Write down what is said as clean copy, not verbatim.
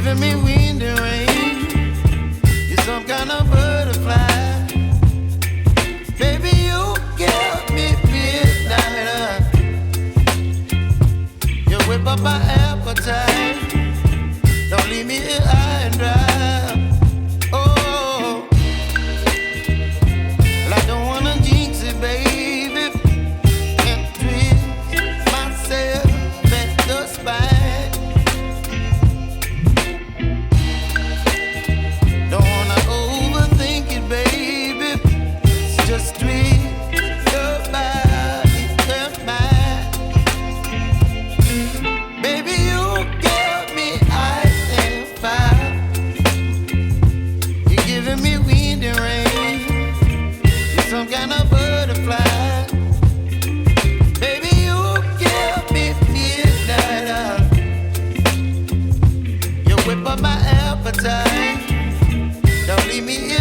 giving me wind and rain. You're some kind of butterfly. Baby, you give me midnight. You whip up my appetite. Don't leave me here high and dry. Oh, well, I don't wanna jinx it, baby, and twist myself at the spine. Don't wanna overthink it, baby. It's just twist your body and mine. Baby, you give me ice and fire. You're giving me wind and rain. You're some kind of butterfly. Baby, you give me midnight. You whip up my appetite. Don't leave me here